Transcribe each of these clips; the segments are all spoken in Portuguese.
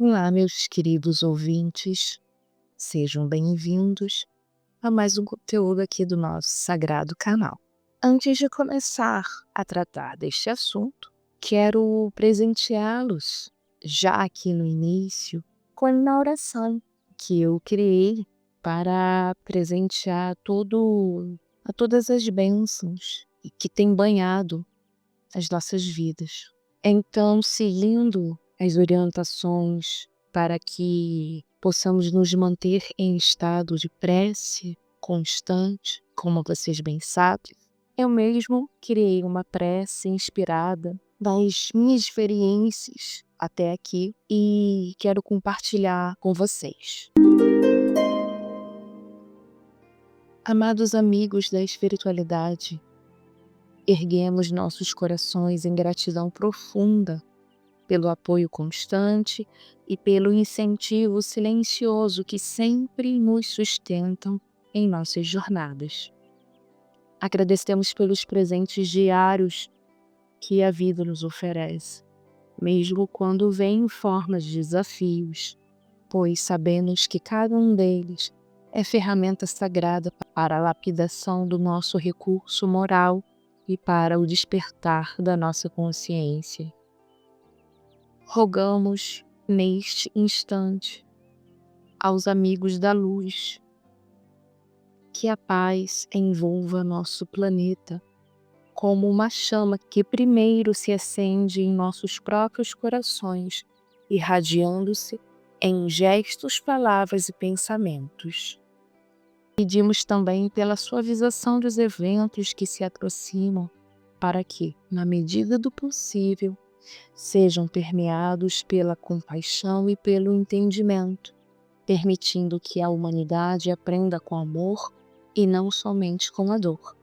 Olá, meus queridos ouvintes, sejam bem-vindos a mais um conteúdo aqui do nosso sagrado canal. Antes de começar a tratar deste assunto, quero presenteá-los, já aqui no início, com a oração que eu criei para presentear a todas as bênçãos e que têm banhado as nossas vidas. Então, seguindo as orientações para que possamos nos manter em estado de prece constante, como vocês bem sabem, eu mesmo criei uma prece inspirada das minhas experiências até aqui e quero compartilhar com vocês. Amados amigos da espiritualidade, erguemos nossos corações em gratidão profunda pelo apoio constante e pelo incentivo silencioso que sempre nos sustentam em nossas jornadas. Agradecemos pelos presentes diários que a vida nos oferece, mesmo quando vem em formas de desafios, pois sabemos que cada um deles é ferramenta sagrada para a lapidação do nosso recurso moral e para o despertar da nossa consciência. Rogamos, neste instante, aos amigos da luz, que a paz envolva nosso planeta como uma chama que primeiro se acende em nossos próprios corações, irradiando-se em gestos, palavras e pensamentos. Pedimos também pela suavização dos eventos que se aproximam, para que, na medida do possível, sejam permeados pela compaixão e pelo entendimento, permitindo que a humanidade aprenda com amor e não somente com a dor.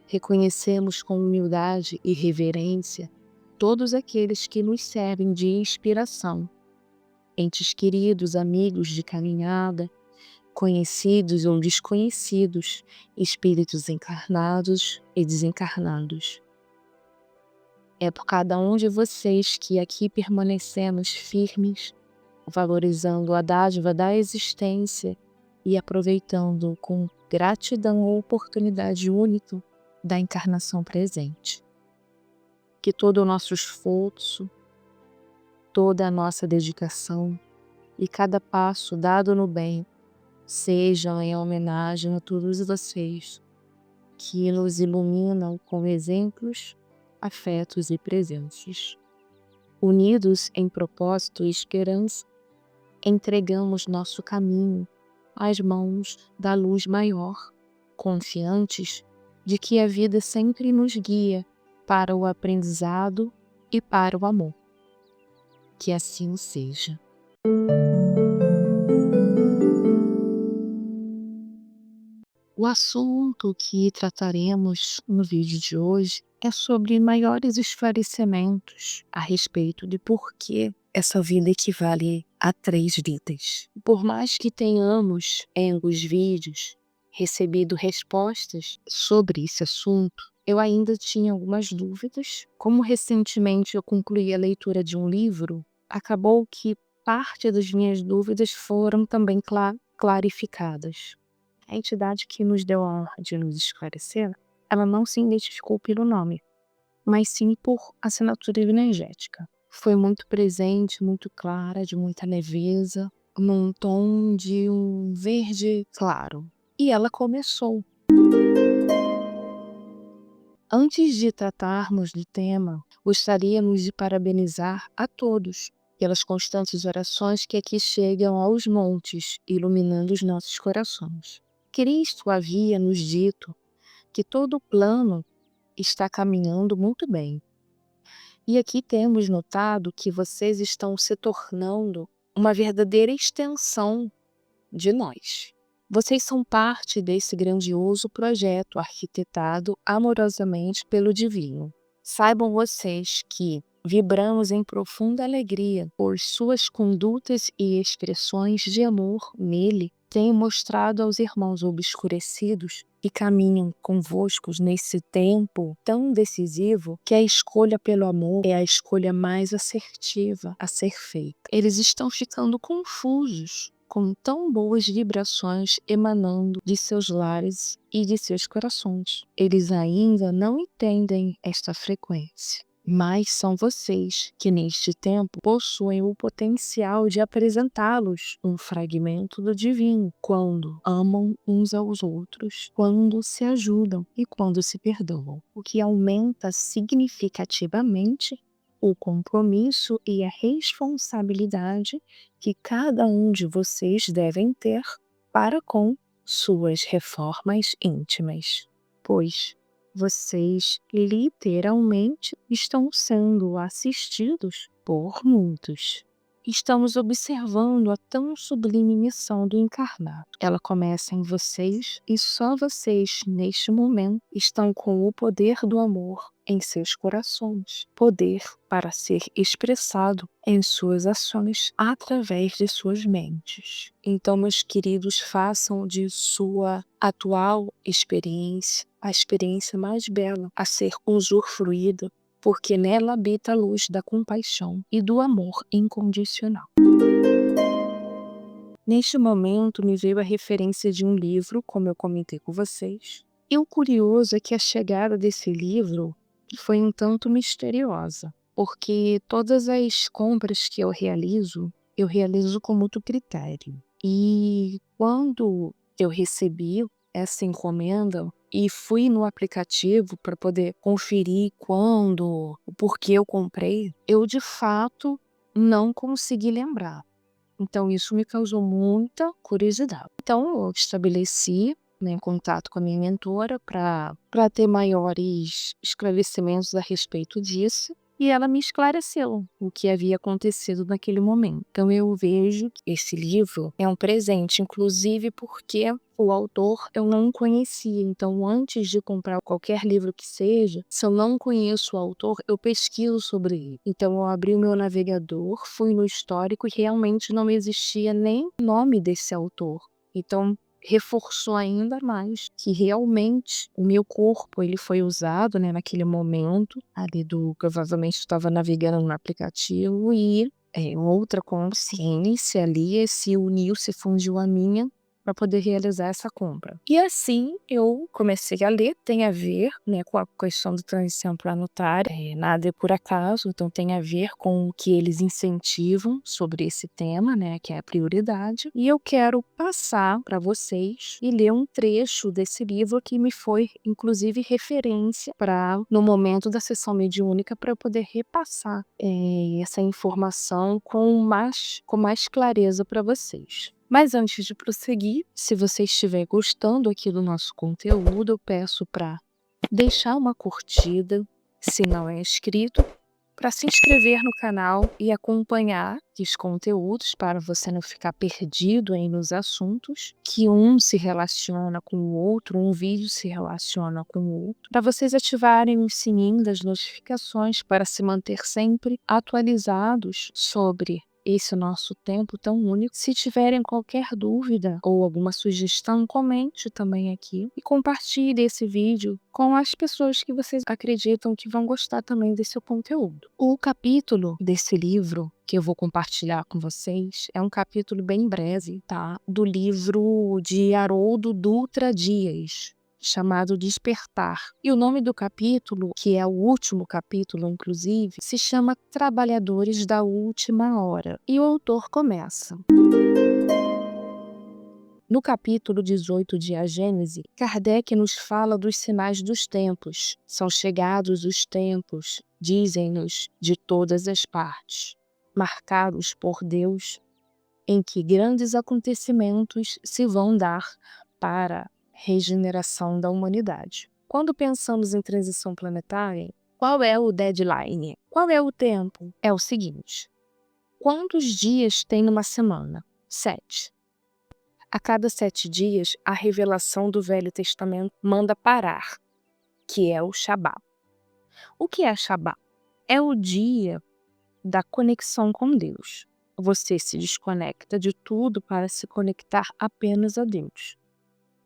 Reconhecemos com humildade e reverência todos aqueles que nos servem de inspiração, entes queridos, amigos de caminhada, conhecidos ou desconhecidos, espíritos encarnados e desencarnados. É por cada um de vocês que aqui permanecemos firmes, valorizando a dádiva da existência e aproveitando com gratidão a oportunidade única da encarnação presente. Que todo o nosso esforço, toda a nossa dedicação e cada passo dado no bem sejam em homenagem a todos vocês que nos iluminam com exemplos, afetos e presenças. Unidos em propósito e esperança, entregamos nosso caminho às mãos da luz maior, confiantes de que a vida sempre nos guia para o aprendizado e para o amor. Que assim seja. O assunto que trataremos no vídeo de hoje é sobre maiores esclarecimentos a respeito de por que essa vida equivale a 3 vidas. Por mais que tenhamos em alguns vídeos recebido respostas sobre esse assunto, eu ainda tinha algumas dúvidas. Como recentemente eu concluí a leitura de um livro, acabou que parte das minhas dúvidas foram também clarificadas. A entidade que nos deu a honra de nos esclarecer, ela não se identificou pelo nome, mas sim por assinatura energética. Foi muito presente, muito clara, de muita leveza, num tom de um verde claro. E ela começou. Antes de tratarmos do tema, gostaríamos de parabenizar a todos pelas constantes orações que aqui chegam aos montes, iluminando os nossos corações. Cristo havia nos dito que todo o plano está caminhando muito bem. E aqui temos notado que vocês estão se tornando uma verdadeira extensão de nós. Vocês são parte desse grandioso projeto arquitetado amorosamente pelo Divino. Saibam vocês que vibramos em profunda alegria por suas condutas e expressões de amor nele, Tenho mostrado aos irmãos obscurecidos que caminham convosco nesse tempo tão decisivo que a escolha pelo amor é a escolha mais assertiva a ser feita. Eles estão ficando confusos com tão boas vibrações emanando de seus lares e de seus corações. Eles ainda não entendem esta frequência. Mas são vocês que neste tempo possuem o potencial de apresentá-los um fragmento do divino, quando amam uns aos outros, quando se ajudam e quando se perdoam, o que aumenta significativamente o compromisso e a responsabilidade que cada um de vocês devem ter para com suas reformas íntimas. Pois vocês literalmente estão sendo assistidos por muitos. Estamos observando a tão sublime missão do encarnado. Ela começa em vocês e só vocês, neste momento, estão com o poder do amor em seus corações. Poder para ser expressado em suas ações através de suas mentes. Então, meus queridos, façam de sua atual experiência a experiência mais bela a ser usufruída, porque nela habita a luz da compaixão e do amor incondicional. Neste momento me veio a referência de um livro, como eu comentei com vocês, e o curioso é que a chegada desse livro foi um tanto misteriosa, porque todas as compras que eu realizo com muito critério. E quando eu recebi essa encomenda e fui no aplicativo para poder conferir quando, o porquê eu comprei, eu de fato não consegui lembrar. Então isso me causou muita curiosidade. Então eu estabeleci, né, contato com a minha mentora para ter maiores esclarecimentos a respeito disso. E ela me esclareceu o que havia acontecido naquele momento. Então eu vejo que esse livro é um presente, inclusive porque o autor eu não conhecia. Então antes de comprar qualquer livro que seja, se eu não conheço o autor, eu pesquiso sobre ele. Então eu abri o meu navegador, fui no histórico e realmente não existia nem nome desse autor. Então reforçou ainda mais que realmente o meu corpo ele foi usado, né, naquele momento ali provavelmente estava navegando no aplicativo e outra consciência ali se uniu, se fundiu a minha para poder realizar essa compra. E assim eu comecei a ler, tem a ver, né, com a questão da transição planetária, nada é por acaso, então tem a ver com o que eles incentivam sobre esse tema, né, que é a prioridade. E eu quero passar para vocês e ler um trecho desse livro que me foi, inclusive, referência para no momento da sessão mediúnica para eu poder repassar essa informação com mais clareza para vocês. Mas antes de prosseguir, se você estiver gostando aqui do nosso conteúdo, eu peço para deixar uma curtida, se não é inscrito, para se inscrever no canal e acompanhar os conteúdos para você não ficar perdido aí nos assuntos, que um se relaciona com o outro, um vídeo se relaciona com o outro, para vocês ativarem o sininho das notificações para se manter sempre atualizados sobre esse nosso tempo tão único. Se tiverem qualquer dúvida ou alguma sugestão, comente também aqui e compartilhe esse vídeo com as pessoas que vocês acreditam que vão gostar também desse conteúdo. O capítulo desse livro que eu vou compartilhar com vocês é um capítulo bem breve, tá? Do livro de Haroldo Dutra Dias, chamado Despertar. E o nome do capítulo, que é o último capítulo, inclusive, se chama Trabalhadores da Última Hora. E o autor começa. No capítulo 18 de A Gênese, Kardec nos fala dos sinais dos tempos. São chegados os tempos, dizem-nos, de todas as partes, marcados por Deus, em que grandes acontecimentos se vão dar para regeneração da humanidade. Quando pensamos em transição planetária, qual é o deadline? Qual é o tempo? É o seguinte: quantos dias tem numa semana? 7. A cada 7 dias, a revelação do Velho Testamento manda parar, que é o Shabá. O que é Shabá? É o dia da conexão com Deus. você se desconecta de tudo para se conectar apenas a Deus.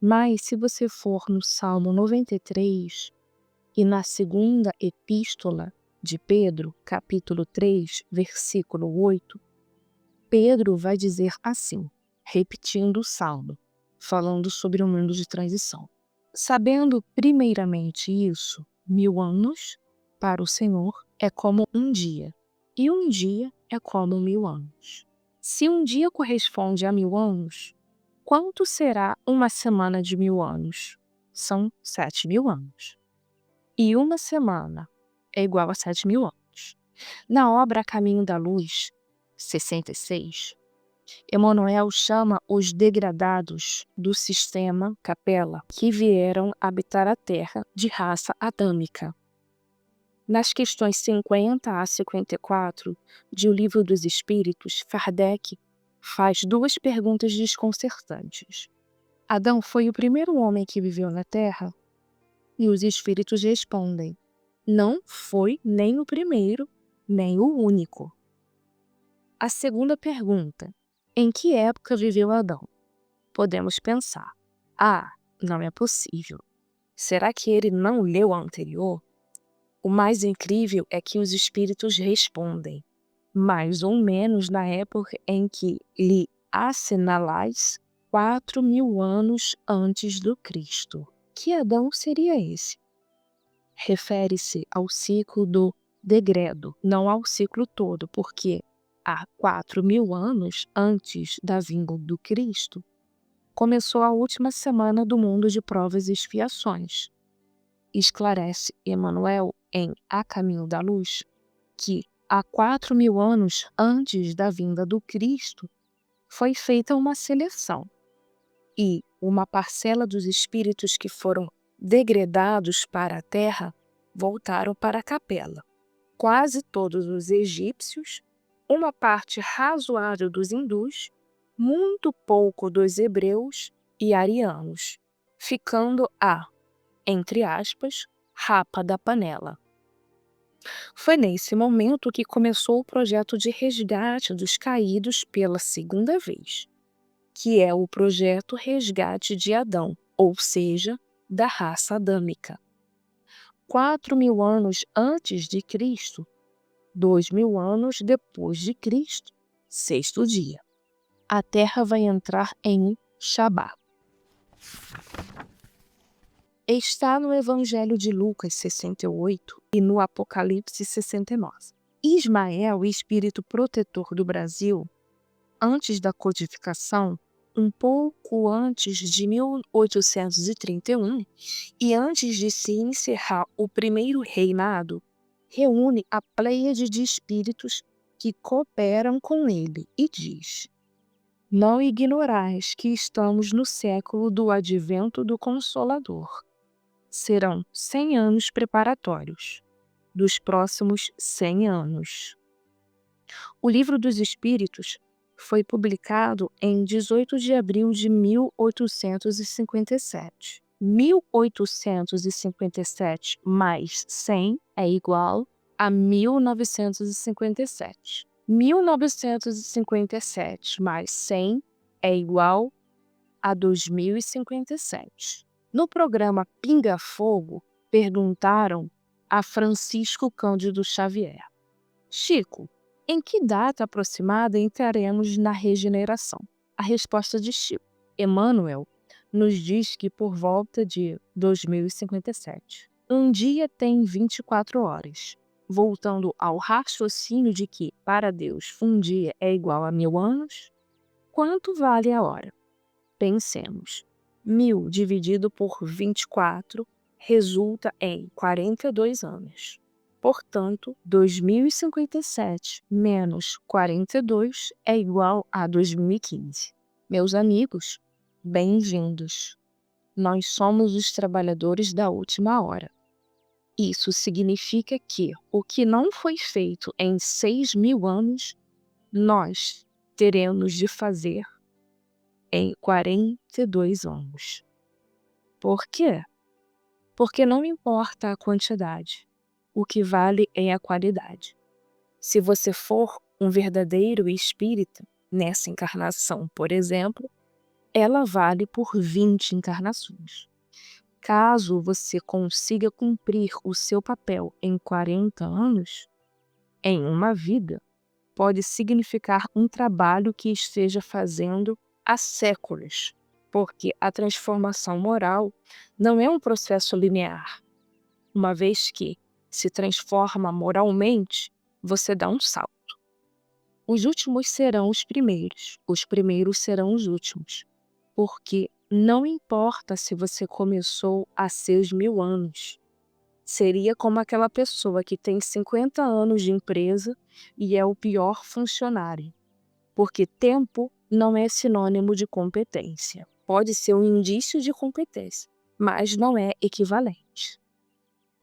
Mas se você for no Salmo 93 e na segunda epístola de Pedro, capítulo 3, versículo 8, Pedro vai dizer assim, repetindo o Salmo, falando sobre o mundo de transição. Sabendo primeiramente isso, 1000 anos para o Senhor é como um dia, e um dia é como 1000 anos. Se um dia corresponde a 1000 anos, quanto será uma semana de 1000 anos? São 7000 anos. E uma semana é igual a 7000 anos. Na obra A Caminho da Luz, 66, Emmanuel chama os degradados do sistema Capela que vieram habitar a Terra de raça adâmica. Nas questões 50 a 54 de O Livro dos Espíritos, Kardec faz duas perguntas desconcertantes. Adão foi o primeiro homem que viveu na Terra? E os espíritos respondem: não foi nem o primeiro, nem o único. A segunda pergunta: em que época viveu Adão? Podemos pensar: não é possível. Será que ele não leu a anterior? O mais incrível é que os espíritos respondem: mais ou menos na época em que lhe assinalais 4000 anos antes do Cristo. Que Adão seria esse? Refere-se ao ciclo do degredo, não ao ciclo todo, porque há 4000 anos antes da vinda do Cristo, começou a última semana do mundo de provas e expiações. Esclarece Emmanuel em A Caminho da Luz que há 4000 anos antes da vinda do Cristo foi feita uma seleção e uma parcela dos espíritos que foram degredados para a terra voltaram para a capela. Quase todos os egípcios, uma parte razoável dos hindus, muito pouco dos hebreus e arianos, ficando a, entre aspas, rapa da panela. Foi nesse momento que começou o projeto de resgate dos caídos pela segunda vez, que é o projeto Resgate de Adão, ou seja, da raça adâmica. 4000 anos antes de Cristo, 2000 anos depois de Cristo, sexto dia. A Terra vai entrar em Shabá. Está no Evangelho de Lucas 68 e no Apocalipse 69. Ismael, espírito protetor do Brasil, antes da codificação, um pouco antes de 1831 e antes de se encerrar o primeiro reinado, reúne a pleiade de espíritos que cooperam com ele e diz: não ignorais que estamos no século do advento do Consolador. Serão 100 anos preparatórios, dos próximos 100 anos. O Livro dos Espíritos foi publicado em 18 de abril de 1857. 1857 mais 100 é igual a 1957. 1957 mais 100 é igual a 2057. No programa Pinga Fogo, perguntaram a Francisco Cândido Xavier: Chico, em que data aproximada entraremos na regeneração? A resposta de Chico, Emmanuel, nos diz que por volta de 2057. Um dia tem 24 horas. Voltando ao raciocínio de que, para Deus, um dia é igual a 1000 anos, quanto vale a hora? Pensemos. 1000 dividido por 24 resulta em 42 anos. Portanto, 2057 menos 42 é igual a 2015. Meus amigos, bem-vindos. Nós somos os trabalhadores da última hora. Isso significa que o que não foi feito em 6000 anos, nós teremos de fazer em 42 anos. Por quê? Porque não importa a quantidade, o que vale é a qualidade. Se você for um verdadeiro espírita, nessa encarnação, por exemplo, ela vale por 20 encarnações. Caso você consiga cumprir o seu papel em 40 anos, em uma vida, pode significar um trabalho que esteja fazendo há séculos, porque a transformação moral não é um processo linear. Uma vez que se transforma moralmente, você dá um salto. Os últimos serão os primeiros serão os últimos, porque não importa se você começou há seus 1000 anos. Seria como aquela pessoa que tem 50 anos de empresa e é o pior funcionário, porque tempo não é sinônimo de competência. Pode ser um indício de competência, mas não é equivalente.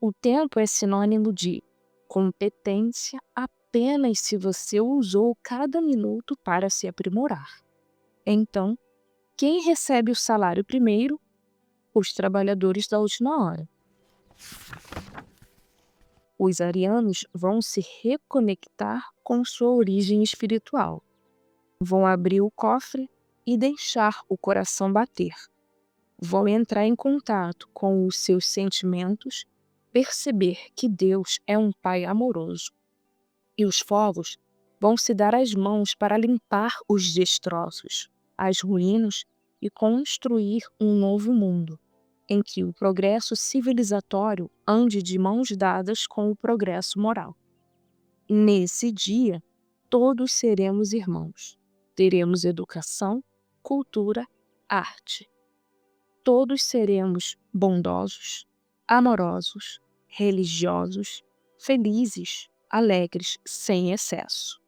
O tempo é sinônimo de competência apenas se você usou cada minuto para se aprimorar. Então, quem recebe o salário primeiro? Os trabalhadores da última hora. Os arianos vão se reconectar com sua origem espiritual. Vão abrir o cofre e deixar o coração bater. Vão entrar em contato com os seus sentimentos, perceber que Deus é um Pai amoroso. E os fogos vão se dar as mãos para limpar os destroços, as ruínas e construir um novo mundo, em que o progresso civilizatório ande de mãos dadas com o progresso moral. Nesse dia, todos seremos irmãos. Teremos educação, cultura, arte. Todos seremos bondosos, amorosos, religiosos, felizes, alegres, sem excesso.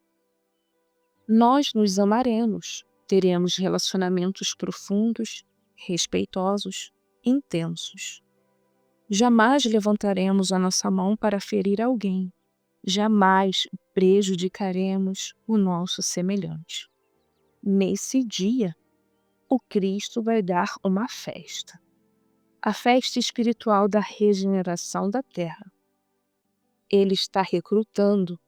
Nós nos amaremos, teremos relacionamentos profundos, respeitosos, intensos. Jamais levantaremos a nossa mão para ferir alguém. Jamais prejudicaremos o nosso semelhante. Nesse dia, o Cristo vai dar uma festa. A festa espiritual da regeneração da Terra. Ele está recrutando.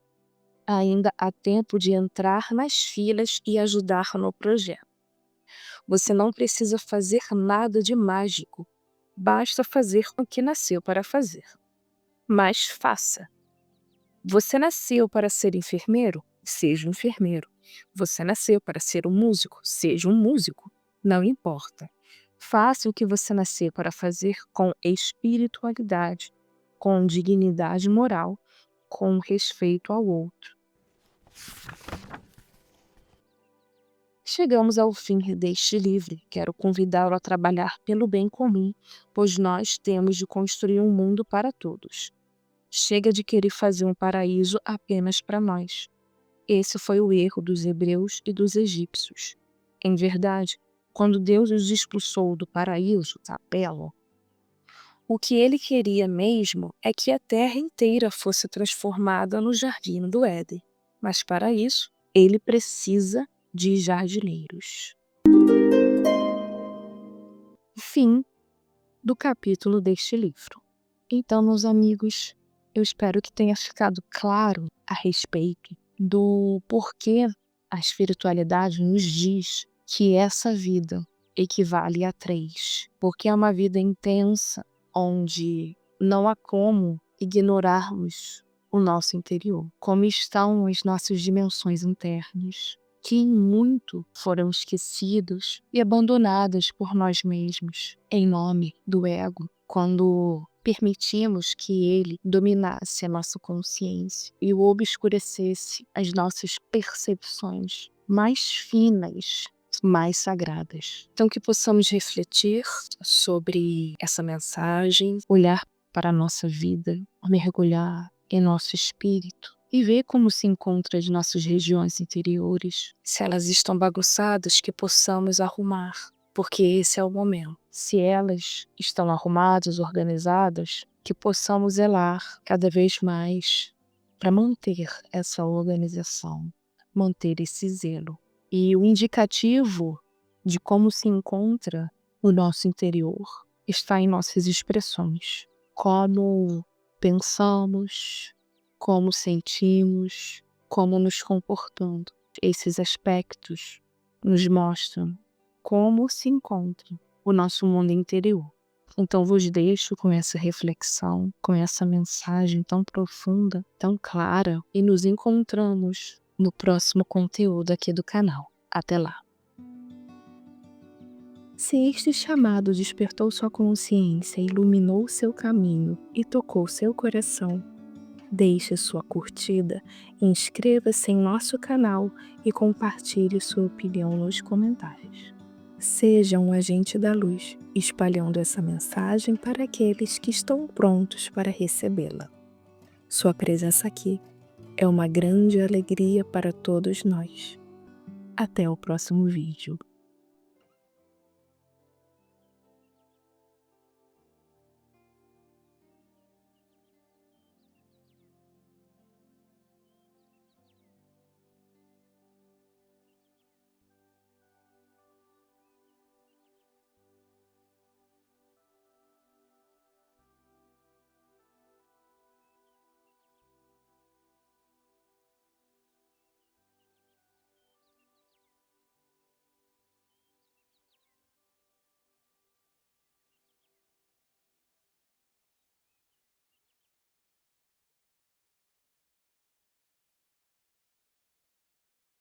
Ainda há tempo de entrar nas filas e ajudar no projeto. Você não precisa fazer nada de mágico. Basta fazer o que nasceu para fazer. Mas faça. Você nasceu para ser enfermeiro? Seja um enfermeiro. Você nasceu para ser um músico? Seja um músico. Não importa. Faça o que você nasceu para fazer com espiritualidade, com dignidade moral, com respeito ao outro. Chegamos ao fim deste livro. Quero convidá-lo a trabalhar pelo bem comum, pois nós temos de construir um mundo para todos. Chega de querer fazer um paraíso apenas para nós. Esse foi o erro dos hebreus e dos egípcios. Em verdade, quando Deus os expulsou do paraíso, Tapelo, o que ele queria mesmo é que a terra inteira fosse transformada no jardim do Éden. Mas para isso, ele precisa de jardineiros. Fim do capítulo deste livro. Então, meus amigos, eu espero que tenha ficado claro a respeito do porquê a espiritualidade nos diz que essa vida equivale a 3. Porque é uma vida intensa, onde não há como ignorarmos o nosso interior, como estão as nossas dimensões internas, que em muito foram esquecidas e abandonadas por nós mesmos, em nome do ego, quando permitimos que ele dominasse a nossa consciência e o obscurecesse as nossas percepções mais finas, mais sagradas. Então que possamos refletir sobre essa mensagem, olhar para a nossa vida, mergulhar em nosso espírito e ver como se encontram as nossas regiões interiores. Se elas estão bagunçadas, que possamos arrumar, porque esse é o momento. Se elas estão arrumadas, organizadas, que possamos zelar cada vez mais para manter essa organização, manter esse zelo. E o indicativo de como se encontra o nosso interior está em nossas expressões. Como pensamos, como sentimos, como nos comportando. Esses aspectos nos mostram como se encontra o nosso mundo interior. Então vos deixo com essa reflexão, com essa mensagem tão profunda, tão clara, e nos encontramos no próximo conteúdo aqui do canal. Até lá! Se este chamado despertou sua consciência, iluminou seu caminho e tocou seu coração, deixe sua curtida, inscreva-se em nosso canal e compartilhe sua opinião nos comentários. Seja um agente da luz, espalhando essa mensagem para aqueles que estão prontos para recebê-la. Sua presença aqui é uma grande alegria para todos nós. Até o próximo vídeo.